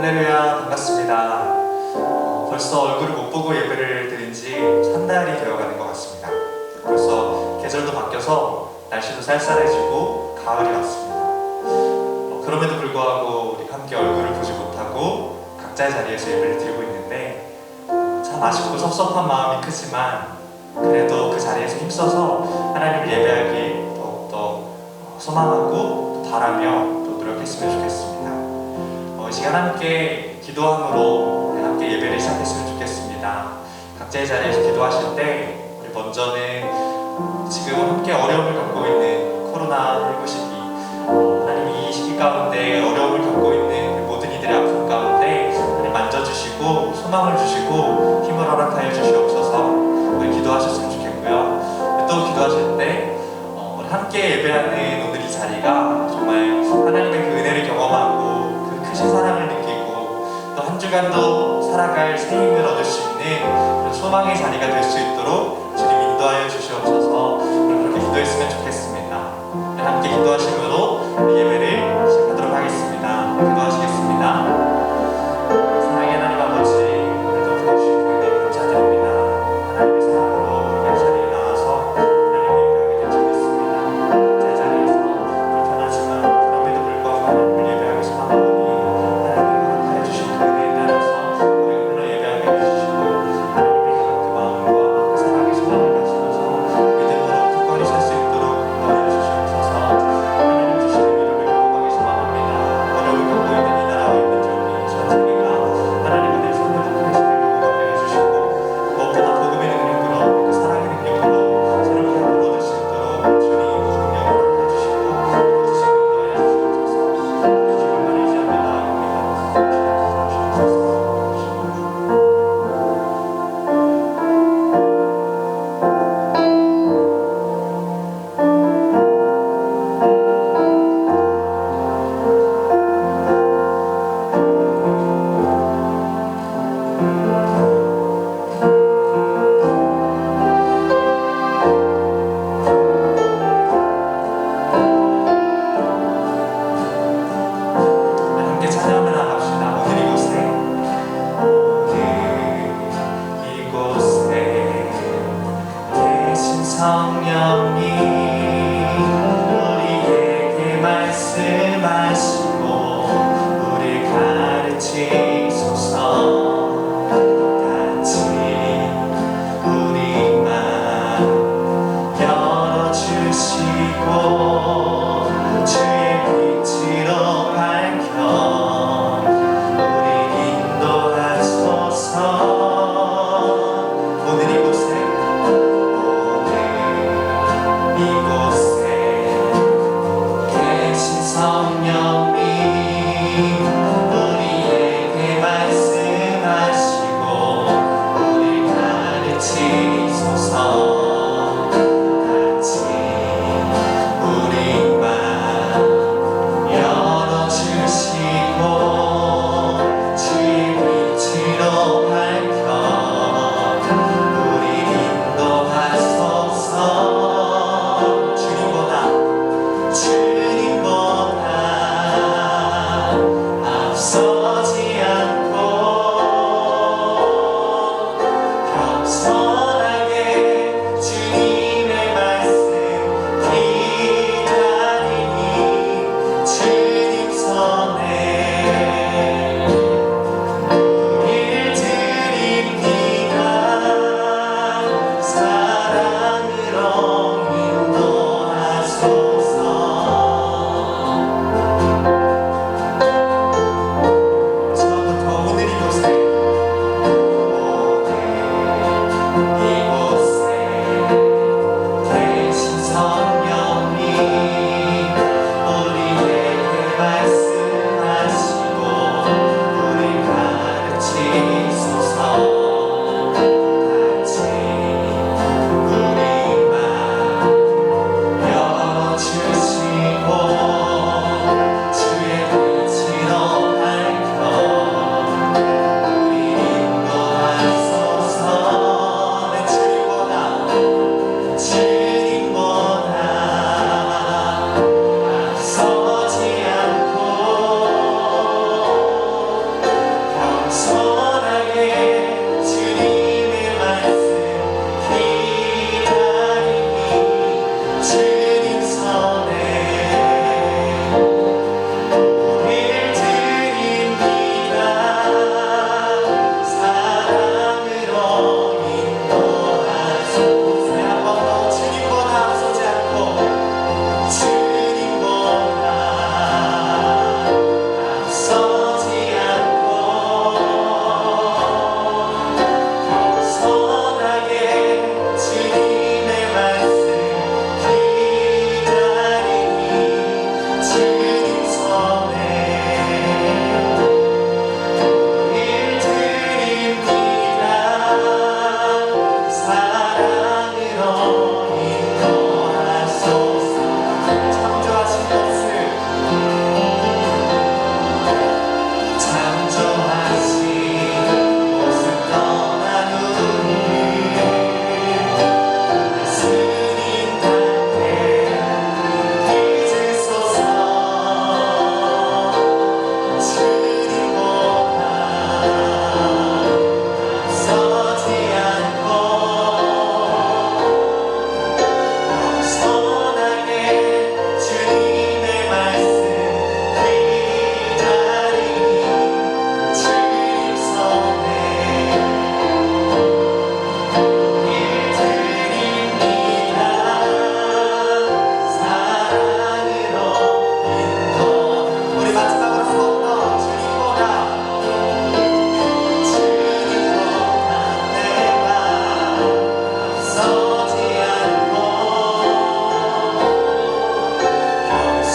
할렐루야, 반갑습니다. 벌써 얼굴을 못 보고 예배를 드린 지 한 달이 되어가는 것 같습니다. 벌써 계절도 바뀌어서 날씨도 쌀쌀해지고 가을이 왔습니다. 그럼에도 불구하고 우리 함께 얼굴을 보지 못하고 각자의 자리에서 예배를 드리고 있는데 참 아쉽고 섭섭한 마음이 크지만 그래도 그 자리에서 힘써서 하나님을 예배하기 더욱더 소망하고 바라며 또 노력했으면 좋겠습니다. 이 시간 함께 기도함으로 함께 예배를 시작했으면 좋겠습니다. 각자의 자리에서 기도하실 때 우리 먼저는 지금 함께 어려움을 겪고 있는 코로나19 시기, 하나님이 이 시기 가운데 어려움을 겪고 있는 모든 이들의 아픔 가운데 하나님 만져주시고 소망을 주시고 힘을 허락하여 주시옵소서. 우리 기도하셨으면 좋겠고요. 또 기도하실 때 우리 함께 예배하는 오늘 이 자리가 정말 하나님의 그 은혜를 경험하고 크신 사랑을 느끼고 또 한 주간도 살아갈 새 힘을 얻을 수 있는 그런 소망의 자리가 될 수 있도록 주님 인도하여 주시옵소서. 그렇게 기도했으면 좋겠습니다. 함께 기도하심으로 우리 예배를 시작하도록 하겠습니다. 기도하시겠습니다. 사랑의 하나님 아버지, 오늘도 부어주신 그 은혜 감사드립니다. 하나님의 사랑으로 우리가 이 자리에 나와서 하나님을 예배하게 된 줄 믿습니다. 제 자리에서 불편하지만 그럼에도 불구하고 하나님을 예배하기 소망하오니 하나님의 그 마음과 그 사랑의 소망을 가지고서 믿음으로 굳건히 설 수 있도록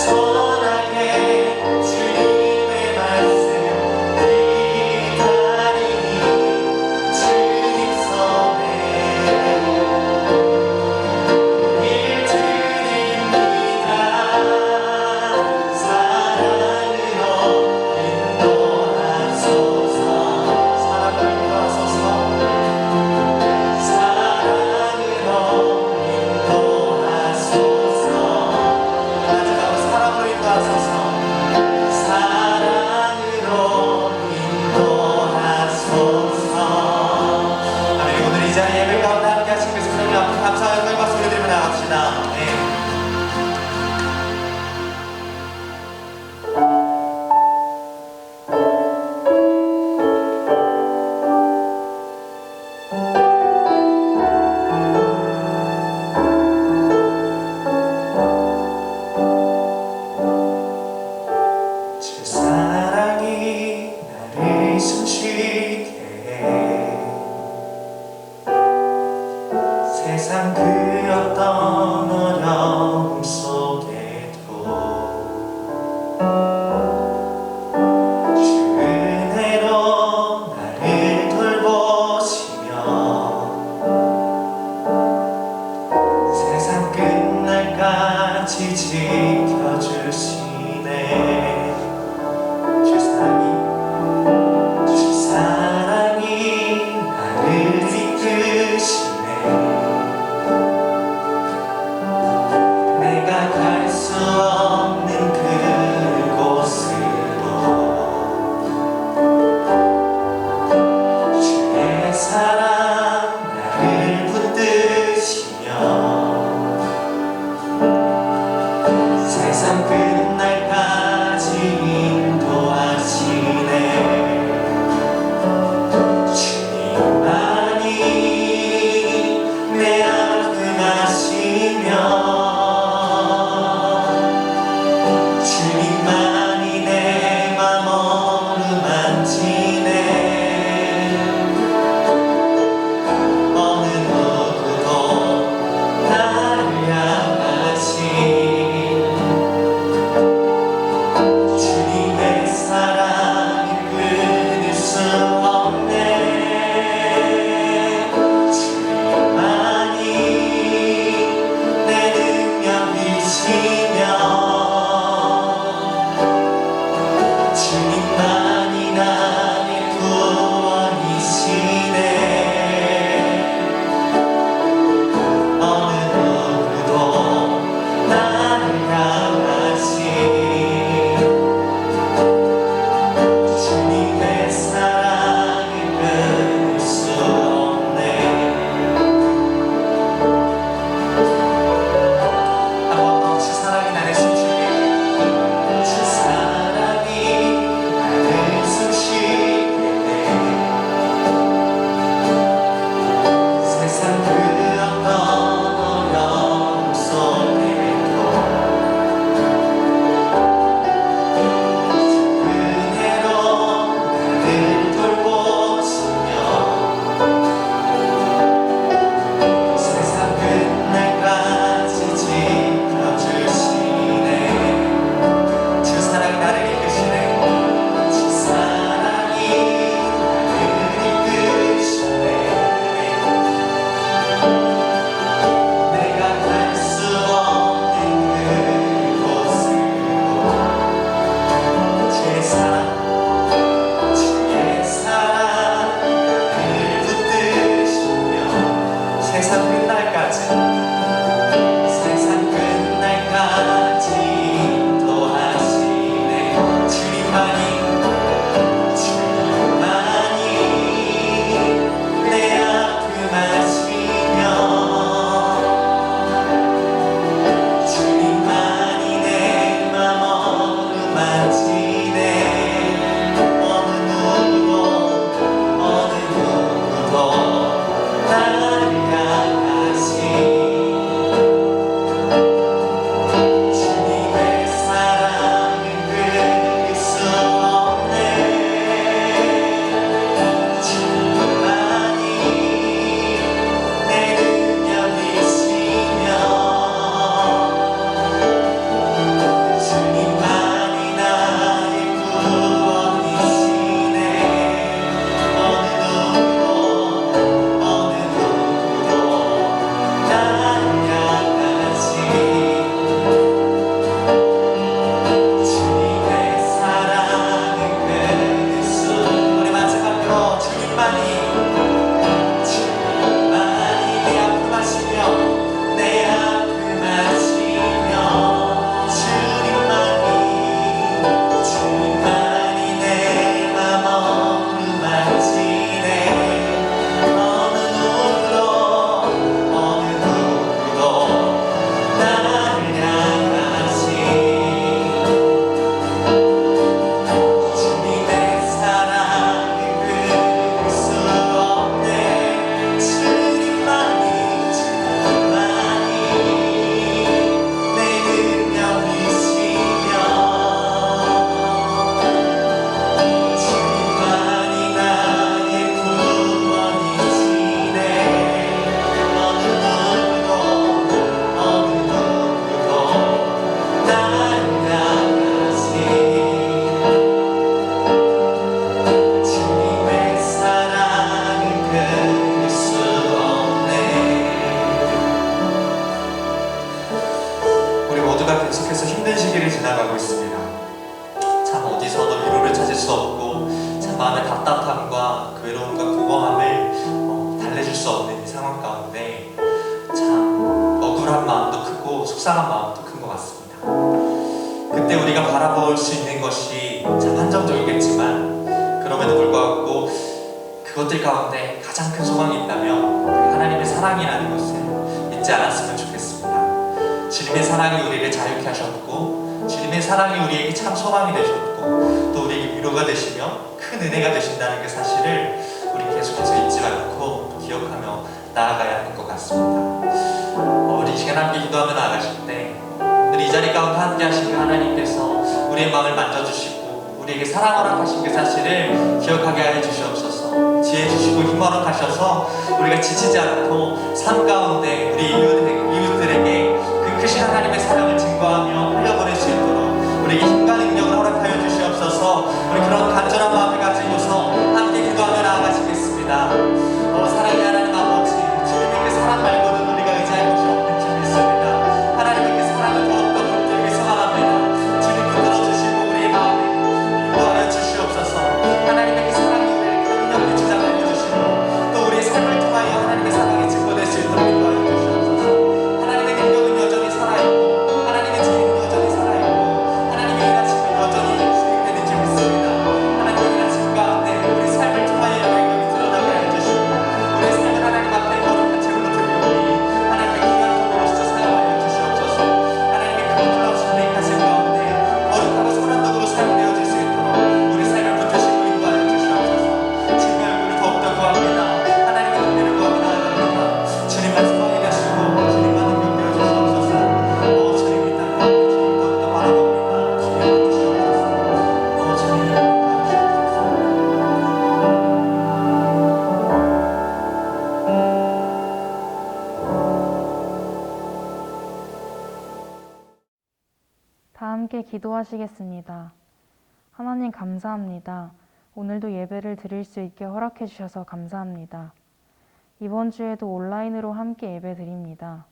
전하게 주님의 말씀 기다리니 주님 손에 일 드립니다. 사랑으로 인도하소서. 사랑으로 인도하소서. 사랑으로 인도하소서. 마지막으로 사랑으로 인도하소서. 사랑으로 인도하소서. 아멘. 오늘 이 자리 예배 가운데 함께 하신 그 성령님 앞에 감사와 영광의 박수 드리며 나갑시다. 아멘. 주 사랑이 나를 숨쉬게 해. 세상 그 어떤 어려움 속에도 주 은혜로 나를 돌보시며 세상 끝날까지 지켜주시네. 주 사랑이 나를 이끄시네. 내가 갈 수 없는 그곳으로 주의 사랑 나를 붙드시며 세상 끝날까지 인도하시네. 주님만이 내 아픔 아시며 주님만이 내 맘 어루만지네. 어느 누구도 나를 향하신 모두가 계속해서 힘든 시기를 지나가고 있습니다. 참 어디서도 위로를 찾을 수 없고 참 마음의 답답함과 그 외로움과 공허함을 달래줄 수 없는 이 상황 가운데 참 억울한 마음도 크고 속상한 마음도 큰 것 같습니다. 그때 우리가 바라볼 수 있는 것이 참 한정적이겠지만 그럼에도 불구하고 그것들 가운데 가장 큰 소망이 있다면 하나님의 사랑이라는 것을 잊지 않았으면 좋겠습니다. 주님의 사랑이 우리를 자유케 하셨고 주님의 사랑이 우리에게 참 소망이 되셨고 또 우리에게 위로가 되시며 큰 은혜가 되신다는 그 사실을 우리 계속해서 잊지 않고 또 기억하며 나아가야 하는 것 같습니다. 우리 시간 함께 기도하며 나아가실 때 오늘 이 자리 가운데 함께 하신 그 하나님께서 우리의 마음을 만져주시고 우리에게 사랑 허락하신 그 사실을 기억하게 하여 주시옵소서. 지혜 주시고 힘 허락하셔서 우리가 지치지 않고 삶 가운데 우리 이웃들에게 그 크신 하나님의 사랑을 증거하며 흘려보낼 수 있도록 우리에게 힘과 능력을 허락하여 주시옵소서. 우리 그런 간절한 마음을 가지고서 함께 기도하며 나아가시겠습니다. 사랑의 하나님 아버지, 주님의 그 사랑 말고는 우리가 의지할 곳이 없는 줄 믿습니다. 하나님의 그 사랑을 더욱더 붙들기 소망합니다. 주님 붙들어 주시고 우리의 마음을 인도하여 주시옵소서. 하나님의 그 사랑이 우리를 강력히 주장하여 주시고 또 우리의 삶을 통하여 하나님의 사랑이 증거될 수 있도록 인도하여 주시옵소서. 하나님의 능력은 여전히 살아있고 하나님의 지혜는 여전히 살아있고 하나님의 일하심은 여전히 수행되는 줄 믿습니다. 하나님의 일하심 가운데 우리 삶을 통하여 영향력이 드러나게 하여 주시고 우리의 삶을 하나님 앞에 거룩한 제물로 드리오니 하나님의 귀한 도구로 주셔 사용하여 주시옵소서. 하나님의 그 놀라우신 내 가슴 가운데 거룩하고 선한 도구로 사용되어질 수 있도록 우리 삶을 붙드시고 인도하여 주시옵소서. 주님의 얼굴을 더욱더 구합니다. 하나님의 은혜를 구하며 나아갑니다. 주님만 소망이 되시고 주님만 능력되어 주시옵소서. 주님 이 땅 가운데 주님 더욱더 바라봅니다. 주님 붙드시옵소서. 주님 다 함께 기도하시겠습니다. 하나님 감사합니다. 오늘도 예배를 드릴 수 있게 허락해 주셔서 감사합니다. 이번 주에도 온라인으로 함께 예배 드립니다.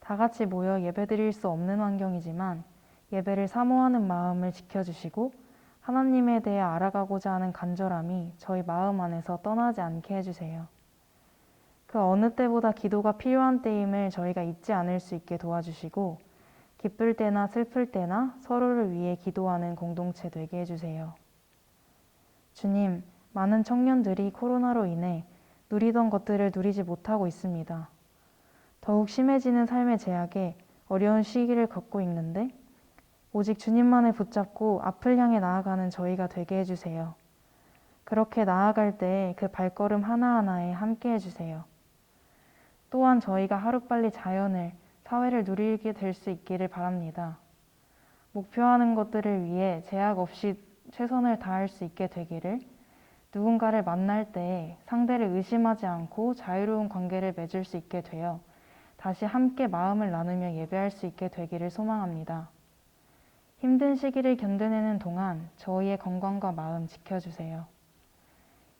다 같이 모여 예배 드릴 수 없는 환경이지만 예배를 사모하는 마음을 지켜주시고 하나님에 대해 알아가고자 하는 간절함이 저희 마음 안에서 떠나지 않게 해주세요. 그 어느 때보다 기도가 필요한 때임을 저희가 잊지 않을 수 있게 도와주시고 기쁠 때나 슬플 때나 서로를 위해 기도하는 공동체 되게 해주세요. 주님, 많은 청년들이 코로나로 인해 누리던 것들을 누리지 못하고 있습니다. 더욱 심해지는 삶의 제약에 어려운 시기를 겪고 있는데 오직 주님만을 붙잡고 앞을 향해 나아가는 저희가 되게 해주세요. 그렇게 나아갈 때 그 발걸음 하나하나에 함께 해주세요. 또한 저희가 하루빨리 자연을, 사회를 누리게 될 수 있기를 바랍니다. 목표하는 것들을 위해 제약 없이 최선을 다할 수 있게 되기를, 누군가를 만날 때 상대를 의심하지 않고 자유로운 관계를 맺을 수 있게 되어 다시 함께 마음을 나누며 예배할 수 있게 되기를 소망합니다. 힘든 시기를 견뎌내는 동안 저희의 건강과 마음 지켜주세요.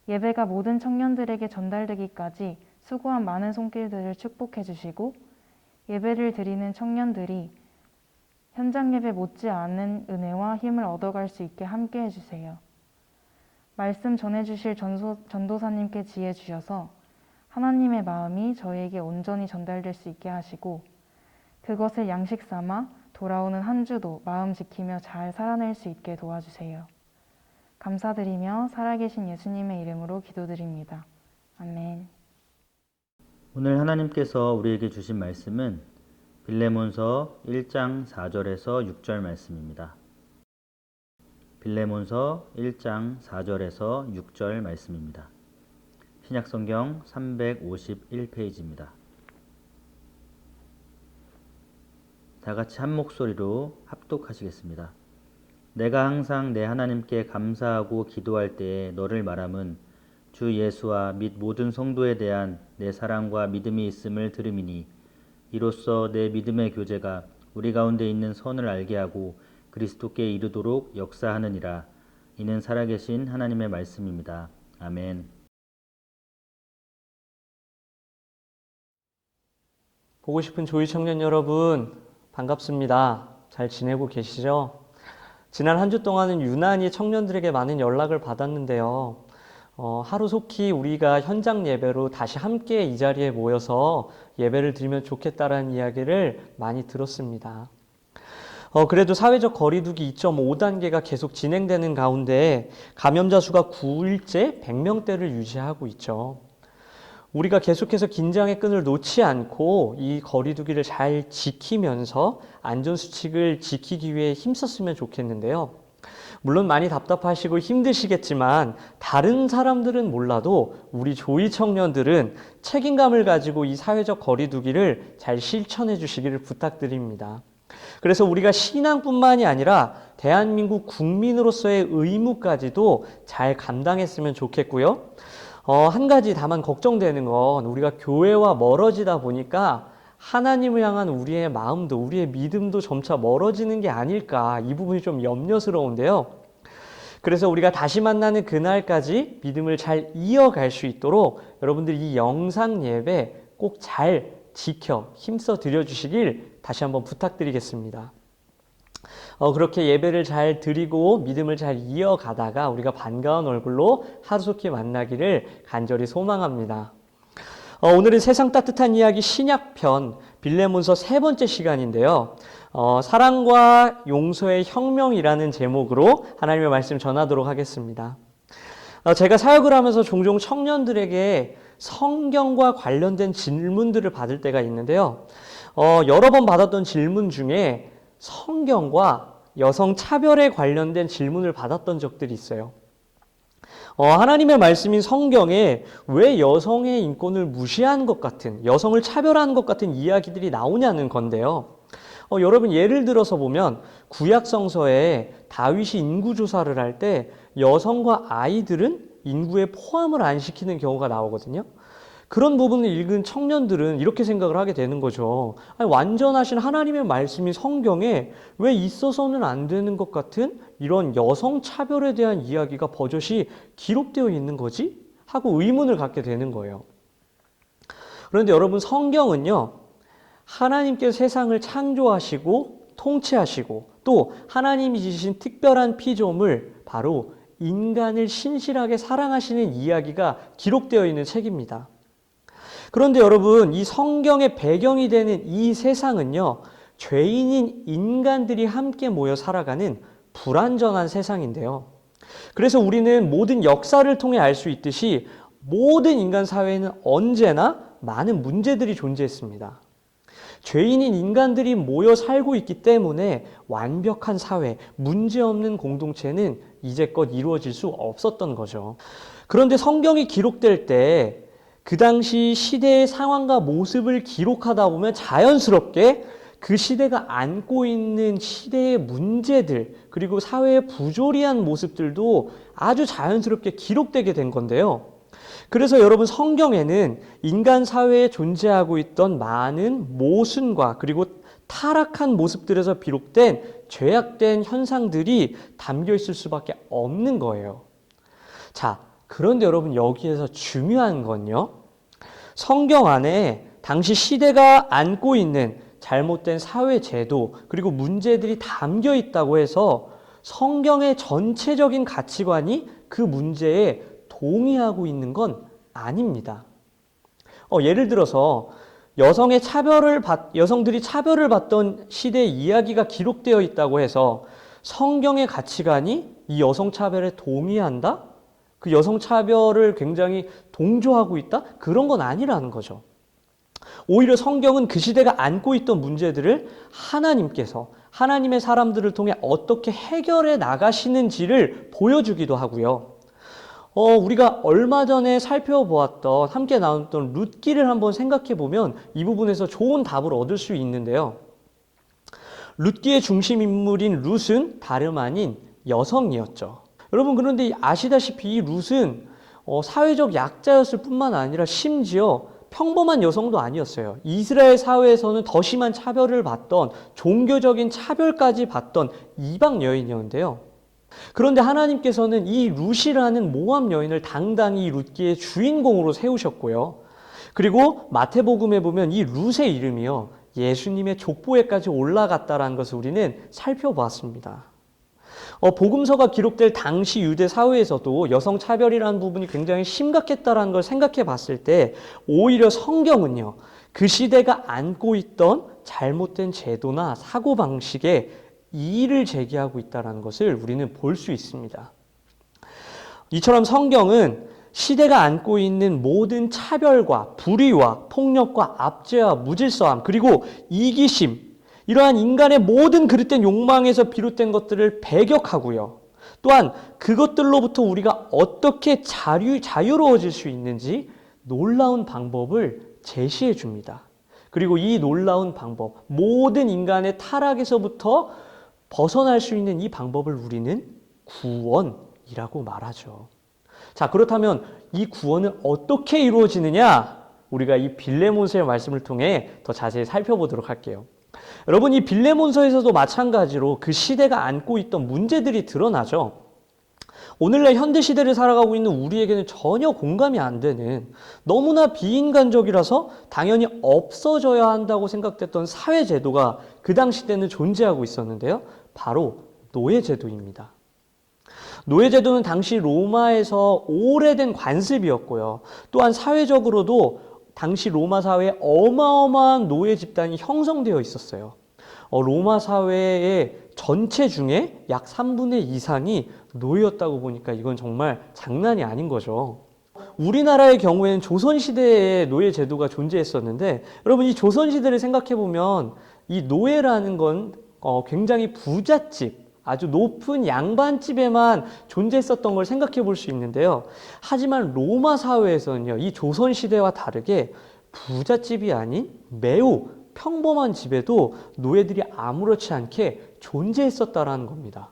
예배가 모든 청년들에게 전달되기까지 수고한 많은 손길들을 축복해 주시고 예배를 드리는 청년들이 현장 예배 못지않은 은혜와 힘을 얻어갈 수 있게 함께 해주세요. 말씀 전해주실 전도사님께 지혜 주셔서 하나님의 마음이 저희에게 온전히 전달될 수 있게 하시고 그것을 양식 삼아 돌아오는 한 주도 마음 지키며 잘 살아낼 수 있게 도와주세요. 감사드리며 살아계신 예수님의 이름으로 기도드립니다. 아멘. 오늘 하나님께서 우리에게 주신 말씀은 빌레몬서 1장 4절에서 6절 말씀입니다. 빌레몬서 1장 4절에서 6절 말씀입니다. 신약성경 351페이지입니다. 다 같이 한 목소리로 합독하시겠습니다. 내가 항상 내 하나님께 감사하고 기도할 때에 너를 말함은 주 예수와 및 모든 성도에 대한 내 사랑과 믿음이 있음을 들음이니 이로써 내 믿음의 교제가 우리 가운데 있는 선을 알게 하고 그리스도께 이르도록 역사하느니라. 이는 살아계신 하나님의 말씀입니다. 아멘. 보고 싶은 조이 청년 여러분, 반갑습니다. 잘 지내고 계시죠? 지난 한 주 동안은 유난히 청년들에게 많은 연락을 받았는데요. 하루속히 우리가 현장 예배로 다시 함께 이 자리에 모여서 예배를 드리면 좋겠다라는 이야기를 많이 들었습니다. 그래도 사회적 거리두기 2.5단계가 계속 진행되는 가운데 감염자 수가 9일째 100명대를 유지하고 있죠. 우리가 계속해서 긴장의 끈을 놓지 않고 이 거리두기를 잘 지키면서 안전수칙을 지키기 위해 힘썼으면 좋겠는데요. 물론 많이 답답하시고 힘드시겠지만 다른 사람들은 몰라도 우리 조이 청년들은 책임감을 가지고 이 사회적 거리두기를 잘 실천해 주시기를 부탁드립니다. 그래서 우리가 신앙뿐만이 아니라 대한민국 국민으로서의 의무까지도 잘 감당했으면 좋겠고요. 한 가지 다만 걱정되는 건 우리가 교회와 멀어지다 보니까 하나님을 향한 우리의 마음도 우리의 믿음도 점차 멀어지는 게 아닐까, 이 부분이 좀 염려스러운데요. 그래서 우리가 다시 만나는 그날까지 믿음을 잘 이어갈 수 있도록 여러분들 이 영상 예배 꼭 잘 지켜 힘써 드려주시길 다시 한번 부탁드리겠습니다. 그렇게 예배를 잘 드리고 믿음을 잘 이어가다가 우리가 반가운 얼굴로 하루속히 만나기를 간절히 소망합니다. 오늘은 세상 따뜻한 이야기 신약편 빌레몬서 3번째 시간인데요. 사랑과 용서의 혁명이라는 제목으로 하나님의 말씀 전하도록 하겠습니다. 제가 사역을 하면서 종종 청년들에게 성경과 관련된 질문들을 받을 때가 있는데요. 여러 번 받았던 질문 중에 성경과 여성 차별에 관련된 질문을 받았던 적들이 있어요. 하나님의 말씀인 성경에 왜 여성의 인권을 무시하는 것 같은, 여성을 차별하는 것 같은 이야기들이 나오냐는 건데요. 여러분 예를 들어서 보면 구약 성서에 다윗이 인구 조사를 할 때 여성과 아이들은 인구에 포함을 안 시키는 경우가 나오거든요. 그런 부분을 읽은 청년들은 이렇게 생각을 하게 되는 거죠. 아니, 완전하신 하나님의 말씀이 성경에 왜 있어서는 안 되는 것 같은 이런 여성 차별에 대한 이야기가 버젓이 기록되어 있는 거지? 하고 의문을 갖게 되는 거예요. 그런데 여러분 성경은요, 하나님께서 세상을 창조하시고 통치하시고 또 하나님이 지으신 특별한 피조물, 바로 인간을 신실하게 사랑하시는 이야기가 기록되어 있는 책입니다. 그런데 여러분 이 성경의 배경이 되는 이 세상은요, 죄인인 인간들이 함께 모여 살아가는 불완전한 세상인데요. 그래서 우리는 모든 역사를 통해 알 수 있듯이 모든 인간 사회에는 언제나 많은 문제들이 존재했습니다. 죄인인 인간들이 모여 살고 있기 때문에 완벽한 사회, 문제없는 공동체는 이제껏 이루어질 수 없었던 거죠. 그런데 성경이 기록될 때 그 당시 시대의 상황과 모습을 기록하다 보면 자연스럽게 그 시대가 안고 있는 시대의 문제들, 그리고 사회의 부조리한 모습들도 아주 자연스럽게 기록되게 된 건데요. 그래서 여러분 성경에는 인간 사회에 존재하고 있던 많은 모순과 그리고 타락한 모습들에서 비롯된 죄악된 현상들이 담겨 있을 수밖에 없는 거예요. 자, 그런데 여러분 여기에서 중요한 건요, 성경 안에 당시 시대가 안고 있는 잘못된 사회 제도 그리고 문제들이 담겨 있다고 해서 성경의 전체적인 가치관이 그 문제에 동의하고 있는 건 아닙니다. 예를 들어서 여성들이 차별을 받던 시대의 이야기가 기록되어 있다고 해서 성경의 가치관이 이 여성 차별에 동의한다? 그 여성 차별을 굉장히 동조하고 있다? 그런 건 아니라는 거죠. 오히려 성경은 그 시대가 안고 있던 문제들을 하나님께서 하나님의 사람들을 통해 어떻게 해결해 나가시는지를 보여주기도 하고요. 우리가 얼마 전에 살펴보았던, 함께 나눴던 룻기를 한번 생각해 보면 이 부분에서 좋은 답을 얻을 수 있는데요. 룻기의 중심 인물인 룻은 다름 아닌 여성이었죠. 여러분 그런데 아시다시피 이 룻은 사회적 약자였을 뿐만 아니라 심지어 평범한 여성도 아니었어요. 이스라엘 사회에서는 더 심한 차별을 받던, 종교적인 차별까지 받던 이방 여인이었는데요. 그런데 하나님께서는 이 룻이라는 모압 여인을 당당히 룻기의 주인공으로 세우셨고요. 그리고 마태복음에 보면 이 룻의 이름이요, 예수님의 족보에까지 올라갔다라는 것을 우리는 살펴보았습니다. 복음서가 기록될 당시 유대 사회에서도 여성 차별이라는 부분이 굉장히 심각했다라는 걸 생각해 봤을 때 오히려 성경은요, 그 시대가 안고 있던 잘못된 제도나 사고방식에 이의를 제기하고 있다는 것을 우리는 볼 수 있습니다. 이처럼 성경은 시대가 안고 있는 모든 차별과 불의와 폭력과 압제와 무질서함 그리고 이기심, 이러한 인간의 모든 그릇된 욕망에서 비롯된 것들을 배격하고요. 또한 그것들로부터 우리가 어떻게 자유로워질 수 있는지 놀라운 방법을 제시해 줍니다. 그리고 이 놀라운 방법, 모든 인간의 타락에서부터 벗어날 수 있는 이 방법을 우리는 구원이라고 말하죠. 자, 그렇다면 이 구원은 어떻게 이루어지느냐? 우리가 이 빌레몬서의 말씀을 통해 더 자세히 살펴보도록 할게요. 여러분, 이 빌레몬서에서도 마찬가지로 그 시대가 안고 있던 문제들이 드러나죠. 오늘날 현대 시대를 살아가고 있는 우리에게는 전혀 공감이 안 되는, 너무나 비인간적이라서 당연히 없어져야 한다고 생각됐던 사회제도가 그 당시 때는 존재하고 있었는데요. 바로 노예제도입니다. 노예제도는 당시 로마에서 오래된 관습이었고요. 또한 사회적으로도 당시 로마 사회에 어마어마한 노예 집단이 형성되어 있었어요. 로마 사회의 전체 중에 약 3분의 2 이상이 노예였다고 보니까 이건 정말 장난이 아닌 거죠. 우리나라의 경우에는 조선시대에 노예 제도가 존재했었는데, 여러분 이 조선시대를 생각해 보면 이 노예라는 건 굉장히 부잣집, 아주 높은 양반집에만 존재했었던 걸 생각해 볼 수 있는데요. 하지만 로마 사회에서는요, 이 조선시대와 다르게 부잣집이 아닌 매우 평범한 집에도 노예들이 아무렇지 않게 존재했었다라는 겁니다.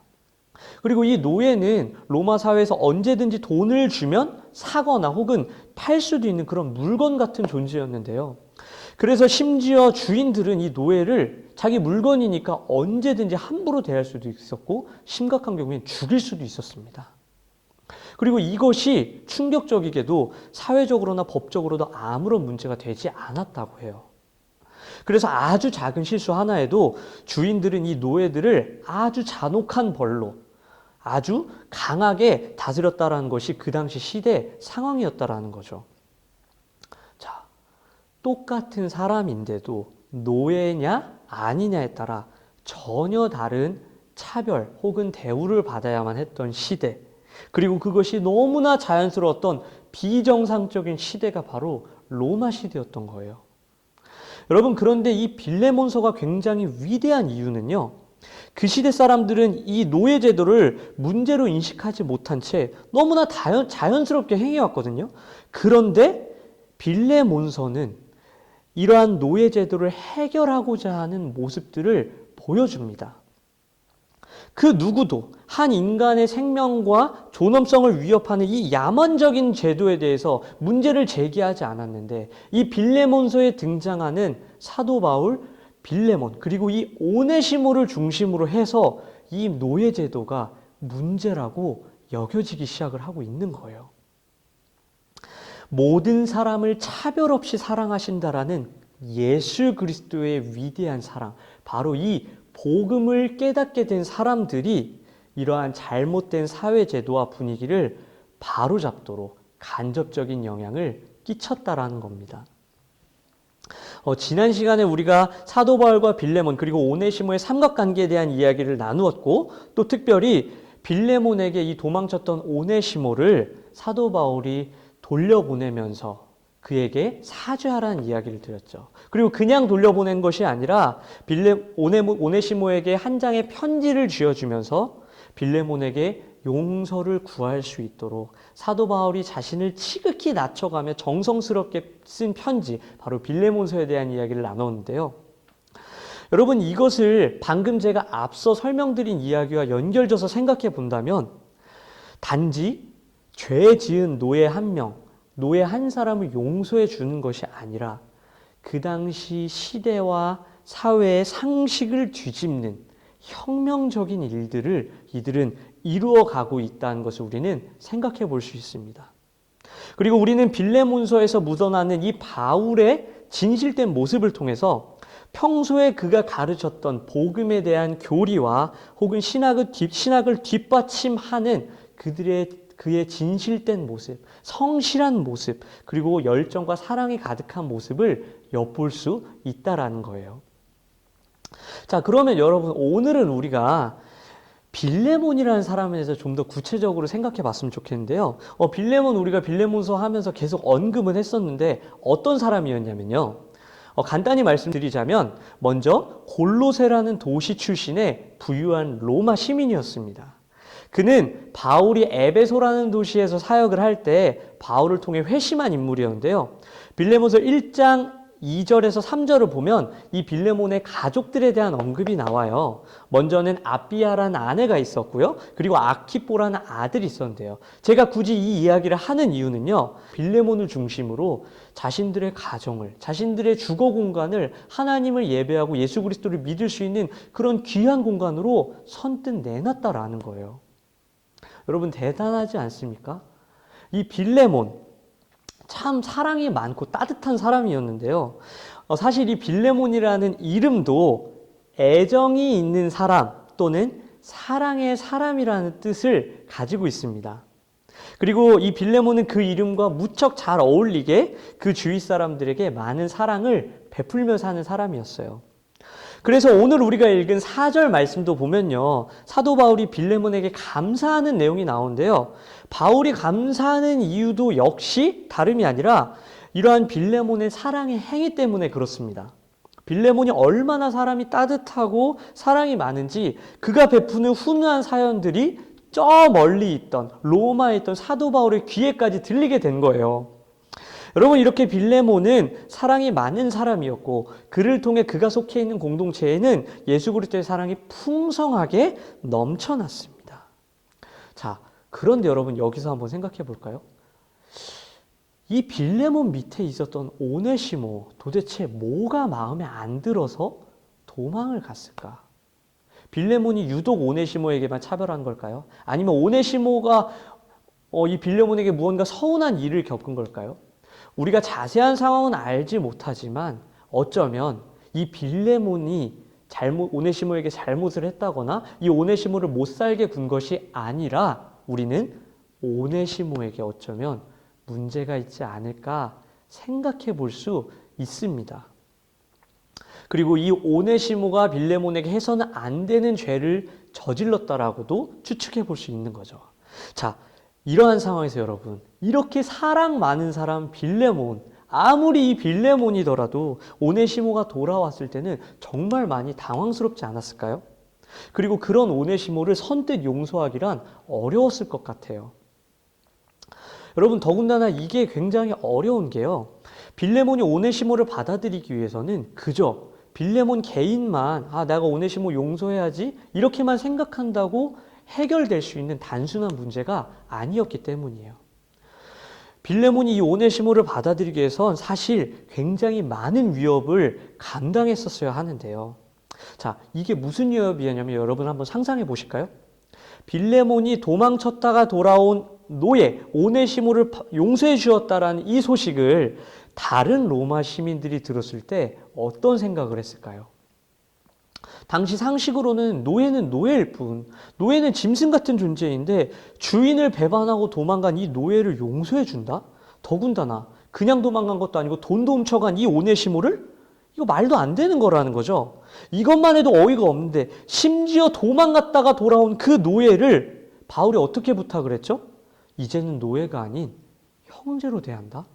그리고 이 노예는 로마 사회에서 언제든지 돈을 주면 사거나 혹은 팔 수도 있는 그런 물건 같은 존재였는데요. 그래서 심지어 주인들은 이 노예를 자기 물건이니까 언제든지 함부로 대할 수도 있었고, 심각한 경우에는 죽일 수도 있었습니다. 그리고 이것이 충격적이게도 사회적으로나 법적으로도 아무런 문제가 되지 않았다고 해요. 그래서 아주 작은 실수 하나에도 주인들은 이 노예들을 아주 잔혹한 벌로 아주 강하게 다스렸다라는 것이 그 당시 시대 상황이었다라는 거죠. 자, 똑같은 사람인데도 노예냐 아니냐에 따라 전혀 다른 차별 혹은 대우를 받아야만 했던 시대, 그리고 그것이 너무나 자연스러웠던 비정상적인 시대가 바로 로마 시대였던 거예요. 여러분, 그런데 이 빌레몬서가 굉장히 위대한 이유는요, 그 시대 사람들은 이 노예 제도를 문제로 인식하지 못한 채 너무나 자연스럽게 행해왔거든요. 그런데 빌레몬서는 이러한 노예 제도를 해결하고자 하는 모습들을 보여줍니다. 그 누구도 한 인간의 생명과 존엄성을 위협하는 이 야만적인 제도에 대해서 문제를 제기하지 않았는데, 이 빌레몬서에 등장하는 사도 바울, 빌레몬, 그리고 이 오네시모를 중심으로 해서 이 노예 제도가 문제라고 여겨지기 시작을 하고 있는 거예요. 모든 사람을 차별 없이 사랑하신다라는 예수 그리스도의 위대한 사랑, 바로 이 복음을 깨닫게 된 사람들이 이러한 잘못된 사회제도와 분위기를 바로잡도록 간접적인 영향을 끼쳤다라는 겁니다. 지난 시간에 우리가 사도 바울과 빌레몬 그리고 오네시모의 삼각관계에 대한 이야기를 나누었고, 또 특별히 빌레몬에게 이 도망쳤던 오네시모를 사도 바울이 돌려보내면서 그에게 사죄하라는 이야기를 드렸죠. 그리고 그냥 돌려보낸 것이 아니라 오네시모에게 한 장의 편지를 쥐어주면서 빌레몬에게 용서를 구할 수 있도록 사도 바울이 자신을 지극히 낮춰가며 정성스럽게 쓴 편지, 바로 빌레몬서에 대한 이야기를 나눴는데요. 여러분, 이것을 방금 제가 앞서 설명드린 이야기와 연결져서 생각해 본다면, 단지 죄 지은 노예 한 명, 노예 한 사람을 용서해 주는 것이 아니라 그 당시 시대와 사회의 상식을 뒤집는 혁명적인 일들을 이들은 이루어가고 있다는 것을 우리는 생각해 볼 수 있습니다. 그리고 우리는 빌레몬서에서 묻어나는 이 바울의 진실된 모습을 통해서 평소에 그가 가르쳤던 복음에 대한 교리와 혹은 신학을 뒷받침하는 그의 진실된 모습, 성실한 모습, 그리고 열정과 사랑이 가득한 모습을 엿볼 수 있다라는 거예요. 자, 그러면 여러분, 오늘은 우리가 빌레몬이라는 사람에 대해서 좀 더 구체적으로 생각해 봤으면 좋겠는데요. 빌레몬, 우리가 빌레몬서 하면서 계속 언급은 했었는데 어떤 사람이었냐면요. 간단히 말씀드리자면 먼저 골로새라는 도시 출신의 부유한 로마 시민이었습니다. 그는 바울이 에베소라는 도시에서 사역을 할 때 바울을 통해 회심한 인물이었는데요. 빌레몬서 1장 2절에서 3절을 보면 이 빌레몬의 가족들에 대한 언급이 나와요. 먼저는 아비아라는 아내가 있었고요. 그리고 아키포라는 아들이 있었는데요. 제가 굳이 이 이야기를 하는 이유는요. 빌레몬을 중심으로 자신들의 가정을, 자신들의 주거 공간을 하나님을 예배하고 예수 그리스도를 믿을 수 있는 그런 귀한 공간으로 선뜻 내놨다라는 거예요. 여러분, 대단하지 않습니까? 이 빌레몬, 참 사랑이 많고 따뜻한 사람이었는데요. 사실 이 빌레몬이라는 이름도 애정이 있는 사람 또는 사랑의 사람이라는 뜻을 가지고 있습니다. 그리고 이 빌레몬은 그 이름과 무척 잘 어울리게 그 주위 사람들에게 많은 사랑을 베풀며 사는 사람이었어요. 그래서 오늘 우리가 읽은 4절 말씀도 보면요. 사도 바울이 빌레몬에게 감사하는 내용이 나오는데요. 바울이 감사하는 이유도 역시 다름이 아니라 이러한 빌레몬의 사랑의 행위 때문에 그렇습니다. 빌레몬이 얼마나 사람이 따뜻하고 사랑이 많은지 그가 베푸는 훈훈한 사연들이 저 멀리 있던 로마에 있던 사도 바울의 귀에까지 들리게 된 거예요. 여러분, 이렇게 빌레몬은 사랑이 많은 사람이었고 그를 통해 그가 속해 있는 공동체에는 예수 그리스도의 사랑이 풍성하게 넘쳐났습니다. 자, 그런데 여러분, 여기서 한번 생각해 볼까요? 이 빌레몬 밑에 있었던 오네시모, 도대체 뭐가 마음에 안 들어서 도망을 갔을까? 빌레몬이 유독 오네시모에게만 차별한 걸까요? 아니면 오네시모가 이 빌레몬에게 무언가 서운한 일을 겪은 걸까요? 우리가 자세한 상황은 알지 못하지만 어쩌면 이 빌레몬이 오네시모에게 잘못을 했다거나 이 오네시모를 못 살게 군 것이 아니라 우리는 오네시모에게 어쩌면 문제가 있지 않을까 생각해 볼 수 있습니다. 그리고 이 오네시모가 빌레몬에게 해서는 안 되는 죄를 저질렀다라고도 추측해 볼 수 있는 거죠. 자, 이러한 상황에서 여러분, 이렇게 사랑 많은 사람 빌레몬, 아무리 이 빌레몬이더라도 오네시모가 돌아왔을 때는 정말 많이 당황스럽지 않았을까요? 그리고 그런 오네시모를 선뜻 용서하기란 어려웠을 것 같아요. 여러분, 더군다나 이게 굉장히 어려운 게요. 빌레몬이 오네시모를 받아들이기 위해서는 그저 빌레몬 개인만 내가 오네시모 용서해야지 이렇게만 생각한다고 해결될 수 있는 단순한 문제가 아니었기 때문이에요. 빌레몬이 이 오네시모를 받아들이기 위해선 사실 굉장히 많은 위협을 감당했었어야 하는데요. 자, 이게 무슨 위협이었냐면 여러분 한번 상상해 보실까요? 빌레몬이 도망쳤다가 돌아온 노예 오네시모를 용서해 주었다라는 이 소식을 다른 로마 시민들이 들었을 때 어떤 생각을 했을까요? 당시 상식으로는 노예는 노예일 뿐, 노예는 짐승 같은 존재인데 주인을 배반하고 도망간 이 노예를 용서해 준다? 더군다나 그냥 도망간 것도 아니고 돈도 훔쳐간 이 오네시모를? 이거 말도 안 되는 거라는 거죠. 이것만 해도 어이가 없는데 심지어 도망갔다가 돌아온 그 노예를 바울이 어떻게 부탁을 했죠? 이제는 노예가 아닌 형제로 대한다?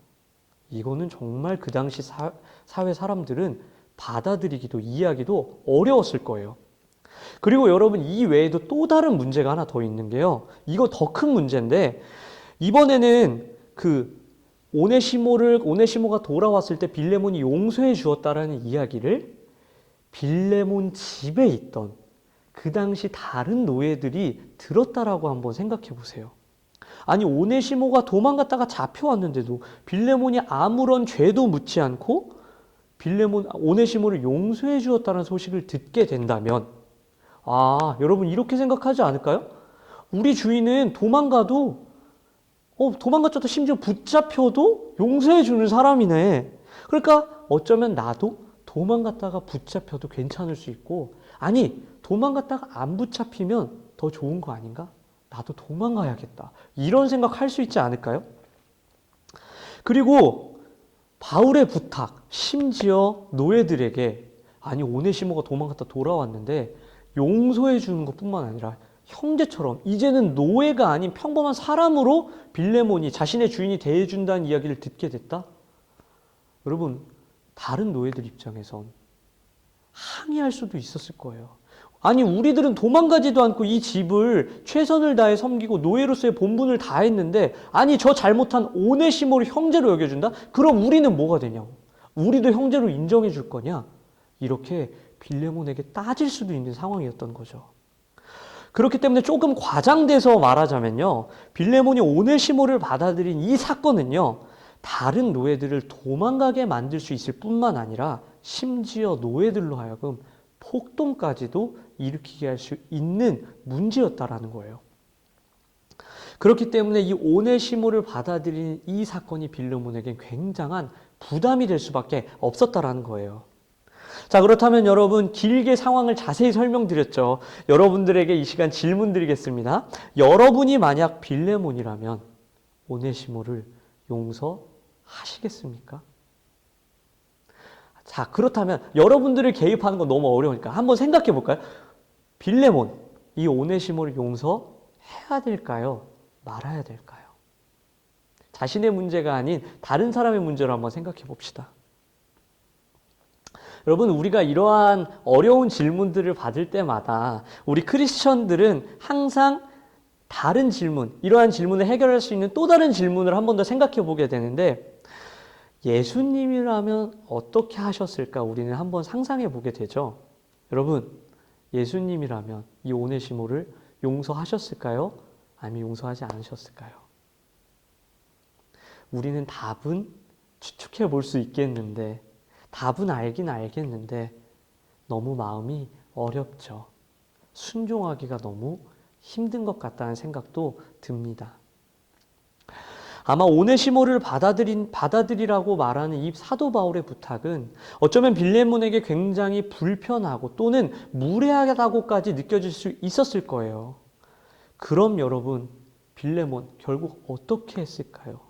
이거는 정말 그 당시 사회 사람들은 받아들이기도 이해하기도 어려웠을 거예요. 그리고 여러분, 이 외에도 또 다른 문제가 하나 더 있는 게요. 이거 더 큰 문제인데 이번에는 그 오네시모가 돌아왔을 때 빌레몬이 용서해 주었다라는 이야기를 빌레몬 집에 있던 그 당시 다른 노예들이 들었다라고 한번 생각해 보세요. 아니, 오네시모가 도망갔다가 잡혀왔는데도 빌레몬이 아무런 죄도 묻지 않고 오네시모를 용서해 주었다는 소식을 듣게 된다면 여러분 이렇게 생각하지 않을까요? 우리 주인은 도망갔다가 심지어 붙잡혀도 용서해 주는 사람이네. 그러니까 어쩌면 나도 도망갔다가 붙잡혀도 괜찮을 수 있고, 아니, 도망갔다가 안 붙잡히면 더 좋은 거 아닌가? 나도 도망가야겠다. 이런 생각할 수 있지 않을까요? 그리고 바울의 부탁, 심지어 노예들에게, 아니, 오네시모가 도망갔다 돌아왔는데 용서해 주는 것뿐만 아니라 형제처럼 이제는 노예가 아닌 평범한 사람으로 빌레몬이 자신의 주인이 대해준다는 이야기를 듣게 됐다? 여러분, 다른 노예들 입장에선 항의할 수도 있었을 거예요. 아니, 우리들은 도망가지도 않고 이 집을 최선을 다해 섬기고 노예로서의 본분을 다했는데, 아니, 저 잘못한 오네시모를 형제로 여겨준다? 그럼 우리는 뭐가 되냐고. 우리도 형제로 인정해 줄 거냐? 이렇게 빌레몬에게 따질 수도 있는 상황이었던 거죠. 그렇기 때문에 조금 과장돼서 말하자면요, 빌레몬이 오네시모를 받아들인 이 사건은요, 다른 노예들을 도망가게 만들 수 있을 뿐만 아니라 심지어 노예들로 하여금 폭동까지도 일으키게 할 수 있는 문제였다라는 거예요. 그렇기 때문에 이 오네시모를 받아들인 이 사건이 빌레몬에게 굉장한 부담이 될 수밖에 없었다라는 거예요. 자, 그렇다면 여러분, 길게 상황을 자세히 설명드렸죠. 여러분들에게 이 시간 질문 드리겠습니다. 여러분이 만약 빌레몬이라면 오네시모를 용서하시겠습니까? 자, 그렇다면 여러분들을 개입하는 건 너무 어려우니까 한번 생각해 볼까요? 빌레몬, 이 오네시모를 용서해야 될까요? 말아야 될까요? 자신의 문제가 아닌 다른 사람의 문제로 한번 생각해 봅시다. 여러분, 우리가 이러한 어려운 질문들을 받을 때마다 우리 크리스천들은 항상 다른 질문, 이러한 질문을 해결할 수 있는 또 다른 질문을 한 번 더 생각해 보게 되는데, 예수님이라면 어떻게 하셨을까 우리는 한번 상상해 보게 되죠. 여러분, 예수님이라면 이 오네시모를 용서하셨을까요? 아니면 용서하지 않으셨을까요? 우리는 답은 추측해 볼 수 있겠는데, 답은 알긴 알겠는데 너무 마음이 어렵죠. 순종하기가 너무 힘든 것 같다는 생각도 듭니다. 아마 오네시모를 받아들이라고 말하는 이 사도 바울의 부탁은 어쩌면 빌레몬에게 굉장히 불편하고 또는 무례하다고까지 느껴질 수 있었을 거예요. 그럼 여러분, 빌레몬 결국 어떻게 했을까요?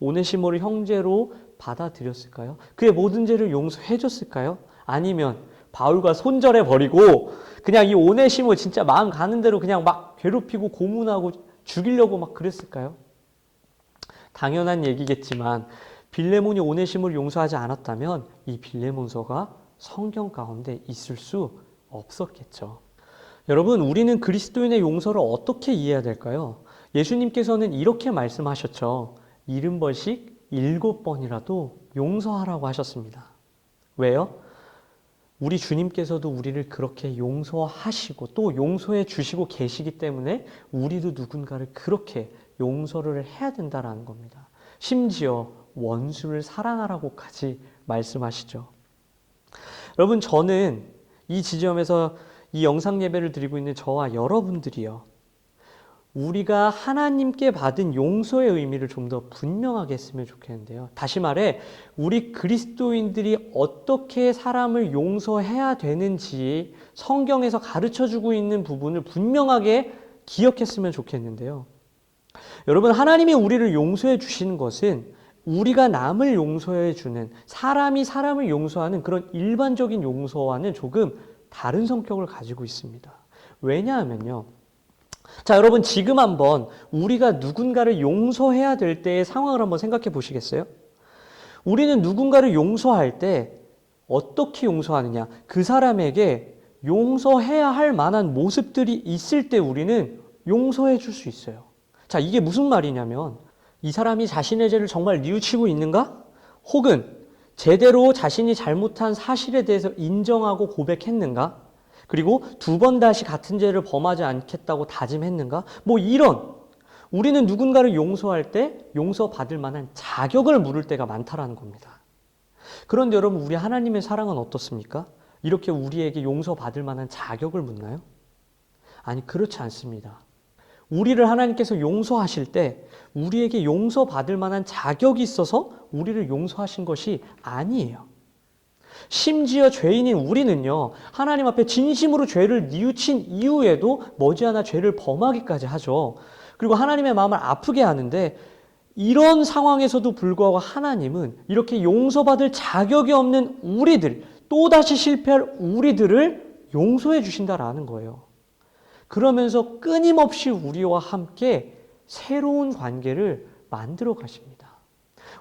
오네시모를 형제로 받아들였을까요? 그의 모든 죄를 용서해 줬을까요? 아니면 바울과 손절해 버리고 그냥 이 오네시모 진짜 마음 가는 대로 그냥 막 괴롭히고 고문하고 죽이려고 막 그랬을까요? 당연한 얘기겠지만 빌레몬이 오네시모를 용서하지 않았다면 이 빌레몬서가 성경 가운데 있을 수 없었겠죠. 여러분, 우리는 그리스도인의 용서를 어떻게 이해해야 될까요? 예수님께서는 이렇게 말씀하셨죠. 70번씩 7번이라도 용서하라고 하셨습니다. 왜요? 우리 주님께서도 우리를 그렇게 용서하시고 또 용서해 주시고 계시기 때문에 우리도 누군가를 그렇게 용서를 해야 된다는 겁니다. 심지어 원수를 사랑하라고까지 말씀하시죠. 여러분, 저는 이 지점에서 이 영상 예배를 드리고 있는 저와 여러분들이요, 우리가 하나님께 받은 용서의 의미를 좀 더 분명하게 했으면 좋겠는데요. 다시 말해, 우리 그리스도인들이 어떻게 사람을 용서해야 되는지 성경에서 가르쳐주고 있는 부분을 분명하게 기억했으면 좋겠는데요. 여러분, 하나님이 우리를 용서해 주시는 것은 우리가 남을 용서해 주는, 사람이 사람을 용서하는 그런 일반적인 용서와는 조금 다른 성격을 가지고 있습니다. 왜냐하면요, 자, 여러분, 지금 한번 우리가 누군가를 용서해야 될 때의 상황을 한번 생각해 보시겠어요? 우리는 누군가를 용서할 때 어떻게 용서하느냐? 그 사람에게 용서해야 할 만한 모습들이 있을 때 우리는 용서해 줄 수 있어요. 자, 이게 무슨 말이냐면, 이 사람이 자신의 죄를 정말 뉘우치고 있는가? 혹은 제대로 자신이 잘못한 사실에 대해서 인정하고 고백했는가? 그리고 2번 다시 같은 죄를 범하지 않겠다고 다짐했는가? 뭐 이런, 우리는 누군가를 용서할 때 용서받을 만한 자격을 물을 때가 많다라는 겁니다. 그런데 여러분, 우리 하나님의 사랑은 어떻습니까? 이렇게 우리에게 용서받을 만한 자격을 묻나요? 아니, 그렇지 않습니다. 우리를 하나님께서 용서하실 때 우리에게 용서받을 만한 자격이 있어서 우리를 용서하신 것이 아니에요. 심지어 죄인인 우리는요, 하나님 앞에 진심으로 죄를 뉘우친 이후에도 머지않아 죄를 범하기까지 하죠. 그리고 하나님의 마음을 아프게 하는데, 이런 상황에서도 불구하고 하나님은 이렇게 용서받을 자격이 없는 우리들, 또다시 실패할 우리들을 용서해 주신다라는 거예요. 그러면서 끊임없이 우리와 함께 새로운 관계를 만들어 가십니다.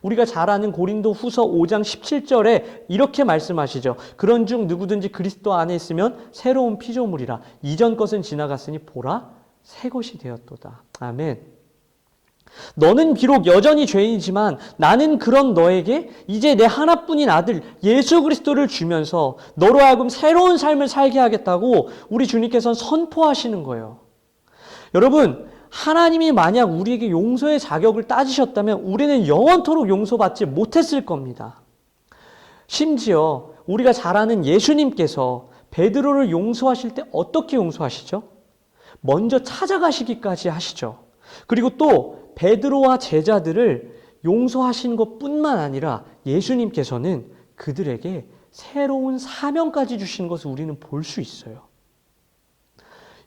우리가 잘 아는 고린도 후서 5장 17절에 이렇게 말씀하시죠. 그런즉 누구든지 그리스도 안에 있으면 새로운 피조물이라. 이전 것은 지나갔으니 보라 새 것이 되었도다. 아멘. 너는 비록 여전히 죄인이지만 나는 그런 너에게 이제 내 하나뿐인 아들 예수 그리스도를 주면서 너로 하여금 새로운 삶을 살게 하겠다고 우리 주님께서는 선포하시는 거예요. 여러분, 하나님이 만약 우리에게 용서의 자격을 따지셨다면 우리는 영원토록 용서받지 못했을 겁니다. 심지어 우리가 잘 아는 예수님께서 베드로를 용서하실 때 어떻게 용서하시죠? 먼저 찾아가시기까지 하시죠. 그리고 또 베드로와 제자들을 용서하신 것뿐만 아니라 예수님께서는 그들에게 새로운 사명까지 주시는 것을 우리는 볼 수 있어요.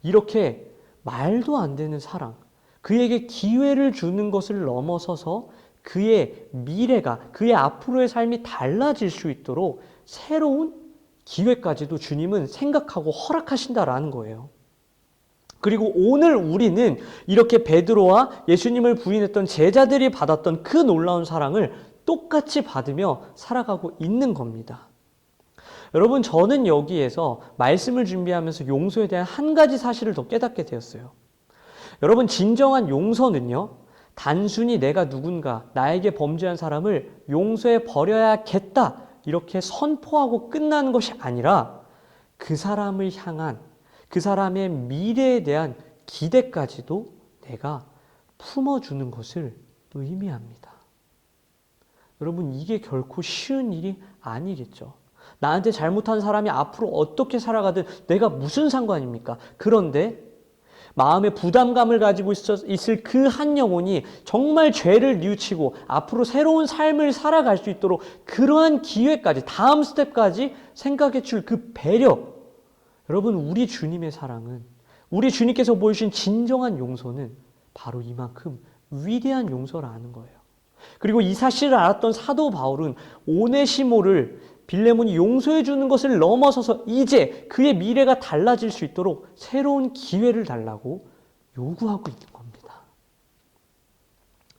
이렇게 말도 안 되는 사랑, 그에게 기회를 주는 것을 넘어서서 그의 미래가, 그의 앞으로의 삶이 달라질 수 있도록 새로운 기회까지도 주님은 생각하고 허락하신다라는 거예요. 그리고 오늘 우리는 이렇게 베드로와 예수님을 부인했던 제자들이 받았던 그 놀라운 사랑을 똑같이 받으며 살아가고 있는 겁니다. 여러분, 저는 여기에서 말씀을 준비하면서 용서에 대한 한 가지 사실을 더 깨닫게 되었어요. 여러분, 진정한 용서는요, 단순히 내가 누군가 나에게 범죄한 사람을 용서해 버려야겠다 이렇게 선포하고 끝나는 것이 아니라 그 사람을 향한 그 사람의 미래에 대한 기대까지도 내가 품어주는 것을 의미합니다. 여러분, 이게 결코 쉬운 일이 아니겠죠. 나한테 잘못한 사람이 앞으로 어떻게 살아가든 내가 무슨 상관입니까? 그런데 마음에 부담감을 가지고 있을 그 한 영혼이 정말 죄를 뉘우치고 앞으로 새로운 삶을 살아갈 수 있도록 그러한 기회까지, 다음 스텝까지 생각해 줄 그 배려. 여러분, 우리 주님의 사랑은, 우리 주님께서 보여주신 진정한 용서는 바로 이만큼 위대한 용서라는 거예요. 그리고 이 사실을 알았던 사도 바울은 오네시모를 빌레몬이 용서해 주는 것을 넘어서서 이제 그의 미래가 달라질 수 있도록 새로운 기회를 달라고 요구하고 있는 겁니다.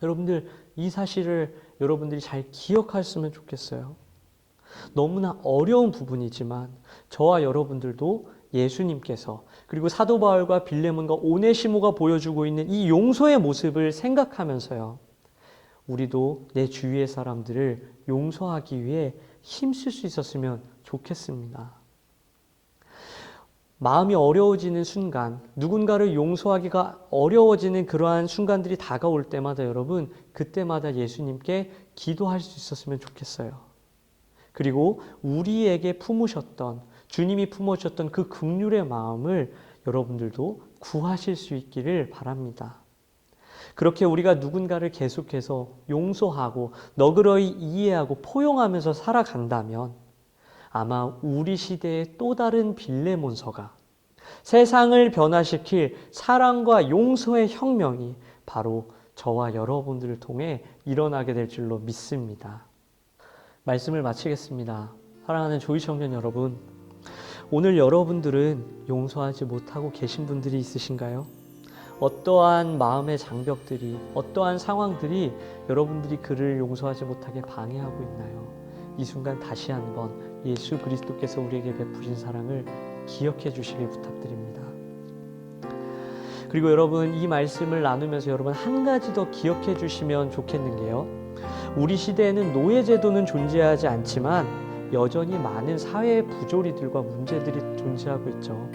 여러분들, 이 사실을 여러분들이 잘 기억하셨으면 좋겠어요. 너무나 어려운 부분이지만 저와 여러분들도 예수님께서 그리고 사도 바울과 빌레몬과 오네시모가 보여주고 있는 이 용서의 모습을 생각하면서요, 우리도 내 주위의 사람들을 용서하기 위해 힘쓸 수 있었으면 좋겠습니다. 마음이 어려워지는 순간, 누군가를 용서하기가 어려워지는 그러한 순간들이 다가올 때마다 여러분, 그때마다 예수님께 기도할 수 있었으면 좋겠어요. 그리고 우리에게 품으셨던, 주님이 품어주셨던 그 긍휼의 마음을 여러분들도 구하실 수 있기를 바랍니다. 그렇게 우리가 누군가를 계속해서 용서하고 너그러이 이해하고 포용하면서 살아간다면 아마 우리 시대의 또 다른 빌레몬서가 세상을 변화시킬 사랑과 용서의 혁명이 바로 저와 여러분들을 통해 일어나게 될 줄로 믿습니다. 말씀을 마치겠습니다. 사랑하는 조이 청년 여러분, 오늘 여러분들은 용서하지 못하고 계신 분들이 있으신가요? 어떠한 마음의 장벽들이, 어떠한 상황들이 여러분들이 그를 용서하지 못하게 방해하고 있나요? 이 순간 다시 한번 예수 그리스도께서 우리에게 베푸신 사랑을 기억해 주시길 부탁드립니다. 그리고 여러분, 이 말씀을 나누면서 여러분 한 가지 더 기억해 주시면 좋겠는 게요, 우리 시대에는 노예제도는 존재하지 않지만 여전히 많은 사회의 부조리들과 문제들이 존재하고 있죠.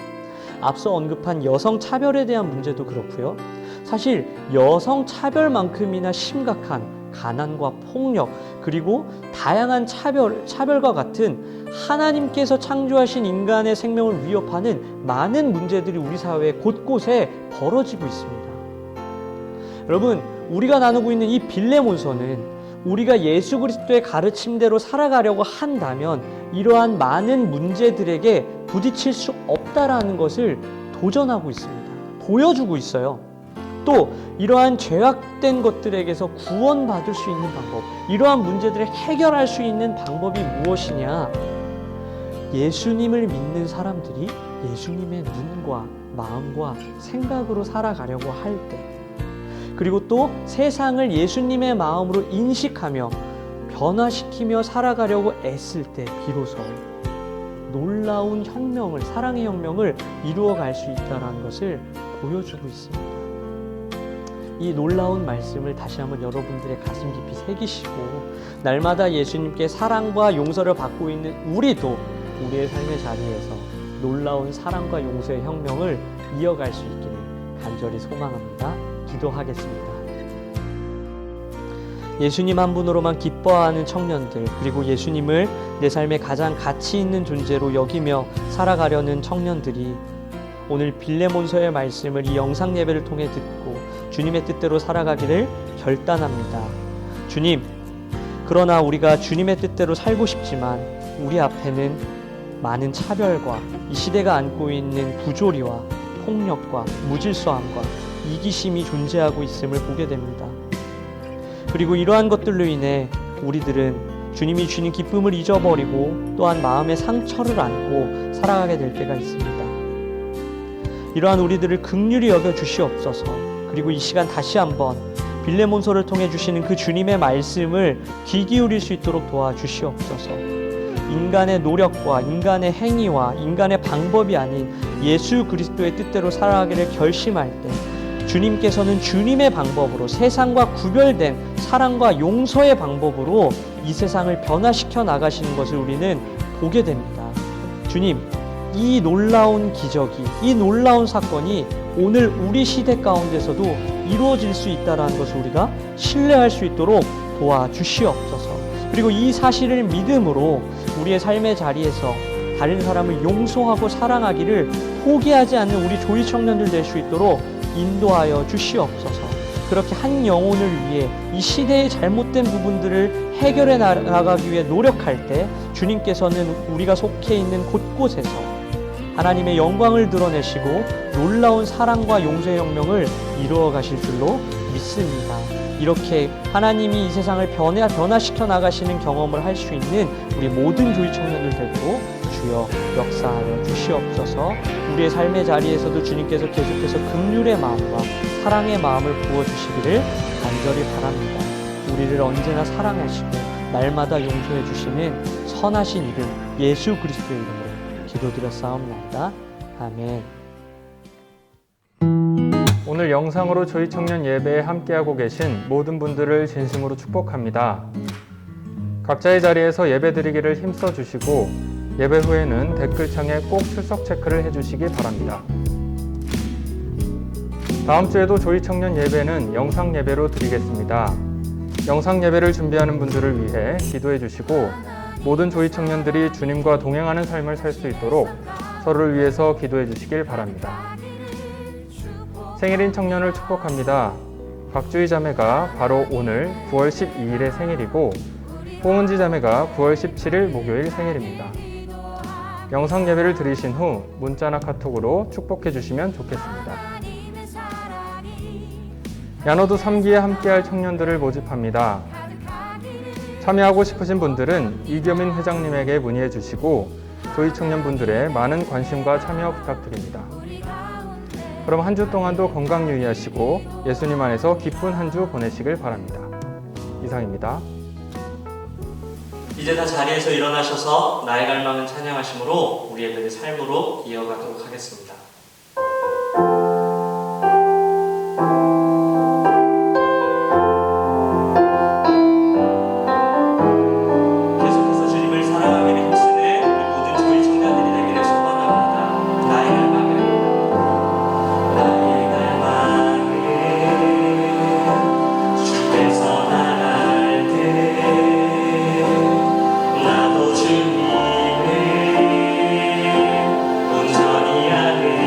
앞서 언급한 여성 차별에 대한 문제도 그렇고요. 사실 여성 차별만큼이나 심각한 가난과 폭력, 그리고 다양한 차별과 같은 하나님께서 창조하신 인간의 생명을 위협하는 많은 문제들이 우리 사회 곳곳에 벌어지고 있습니다. 여러분, 우리가 나누고 있는 이 빌레몬서는 우리가 예수 그리스도의 가르침대로 살아가려고 한다면 이러한 많은 문제들에게 부딪힐 수 없다라는 것을 도전하고 있습니다. 보여주고 있어요. 또 이러한 죄악된 것들에게서 구원받을 수 있는 방법, 이러한 문제들을 해결할 수 있는 방법이 무엇이냐? 예수님을 믿는 사람들이 예수님의 눈과 마음과 생각으로 살아가려고 할 때, 그리고 또 세상을 예수님의 마음으로 인식하며 변화시키며 살아가려고 애쓸 때 비로소 놀라운 혁명을, 사랑의 혁명을 이루어갈 수 있다는 것을 보여주고 있습니다. 이 놀라운 말씀을 다시 한번 여러분들의 가슴 깊이 새기시고 날마다 예수님께 사랑과 용서를 받고 있는 우리도 우리의 삶의 자리에서 놀라운 사랑과 용서의 혁명을 이어갈 수 있기를 간절히 소망합니다. 기도하겠습니다. 예수님 한 분으로만 기뻐하는 청년들, 그리고 예수님을 내 삶의 가장 가치 있는 존재로 여기며 살아가려는 청년들이 오늘 빌레몬서의 말씀을 이 영상 예배를 통해 듣고 주님의 뜻대로 살아가기를 결단합니다. 주님, 그러나 우리가 주님의 뜻대로 살고 싶지만 우리 앞에는 많은 차별과 이 시대가 안고 있는 부조리와 폭력과 무질서함과 이기심이 존재하고 있음을 보게 됩니다. 그리고 이러한 것들로 인해 우리들은 주님이 주는 기쁨을 잊어버리고 또한 마음의 상처를 안고 살아가게 될 때가 있습니다. 이러한 우리들을 긍휼히 여겨 주시옵소서. 그리고 이 시간 다시 한번 빌레몬서를 통해 주시는 그 주님의 말씀을 귀 기울일 수 있도록 도와주시옵소서. 인간의 노력과 인간의 행위와 인간의 방법이 아닌 예수 그리스도의 뜻대로 살아가기를 결심할 때 주님께서는 주님의 방법으로, 세상과 구별된 사랑과 용서의 방법으로 이 세상을 변화시켜 나가시는 것을 우리는 보게 됩니다. 주님, 이 놀라운 기적이, 이 놀라운 사건이 오늘 우리 시대 가운데서도 이루어질 수 있다는 것을 우리가 신뢰할 수 있도록 도와주시옵소서. 그리고 이 사실을 믿음으로 우리의 삶의 자리에서 다른 사람을 용서하고 사랑하기를 포기하지 않는 우리 조이 청년들 될 수 있도록 인도하여 주시옵소서. 그렇게 한 영혼을 위해 이 시대의 잘못된 부분들을 해결해 나가기 위해 노력할 때 주님께서는 우리가 속해 있는 곳곳에서 하나님의 영광을 드러내시고 놀라운 사랑과 용서의 혁명을 이루어 가실 줄로 믿습니다. 이렇게 하나님이 이 세상을 변화시켜 나가시는 경험을 할 수 있는 우리 모든 조이 청년들 되고 주여 역사하여 주시옵소서. 우리의 삶의 자리에서도 주님께서 계속해서 긍휼의 마음과 사랑의 마음을 부어주시기를 간절히 바랍니다. 우리를 언제나 사랑하시고 날마다 용서해 주시는 선하신 이름 예수 그리스도의 이름으로 기도드렸사옵나이다. 아멘. 오늘 영상으로 조이 청년 예배에 함께하고 계신 모든 분들을 진심으로 축복합니다. 각자의 자리에서 예배드리기를 힘써 주시고 예배 후에는 댓글창에 꼭 출석 체크를 해주시기 바랍니다. 다음 주에도 조이 청년 예배는 영상 예배로 드리겠습니다. 영상 예배를 준비하는 분들을 위해 기도해 주시고 모든 조이 청년들이 주님과 동행하는 삶을 살 수 있도록 서로를 위해서 기도해 주시길 바랍니다. 생일인 청년을 축복합니다. 박주희 자매가 바로 오늘 9월 12일에 생일이고 홍은지 자매가 9월 17일 목요일 생일입니다. 영상 예배를 들으신 후 문자나 카톡으로 축복해 주시면 좋겠습니다. 야노도 3기에 함께할 청년들을 모집합니다. 참여하고 싶으신 분들은 이겸인 회장님에게 문의해 주시고 조이 청년분들의 많은 관심과 참여 부탁드립니다. 그럼 한 주 동안도 건강 유의하시고 예수님 안에서 기쁜 한 주 보내시길 바랍니다. 이상입니다. 이제 다 자리에서 일어나셔서 나의 갈망은 찬양하심으로 우리 예배를 삶으로 이어가도록 하겠습니다. 계속해서 주님을 사랑하기를 힘쓰는 우리 모든 조이 청년들이 되기를 소원합니다. 나의 갈망은 주께서 나갈 때 나도 주님을 온전히 아는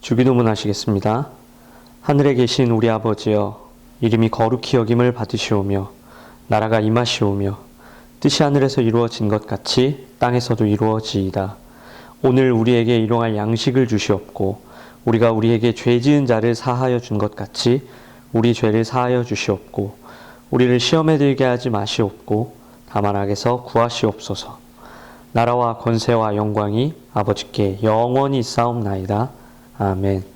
주기도문 하시겠습니다. 하늘에 계신 우리 아버지여, 이름이 거룩히 여김을 받으시오며 나라가 임하시오며 뜻이 하늘에서 이루어진 것 같이 땅에서도 이루어지이다. 오늘 우리에게 일용할 양식을 주시옵고 우리가 우리에게 죄 지은 자를 사하여 준 것 같이 우리 죄를 사하여 주시옵고 우리를 시험에 들게 하지 마시옵고 다만 악에서 구하시옵소서. 나라와 권세와 영광이 아버지께 영원히 있사옵나이다. 아멘.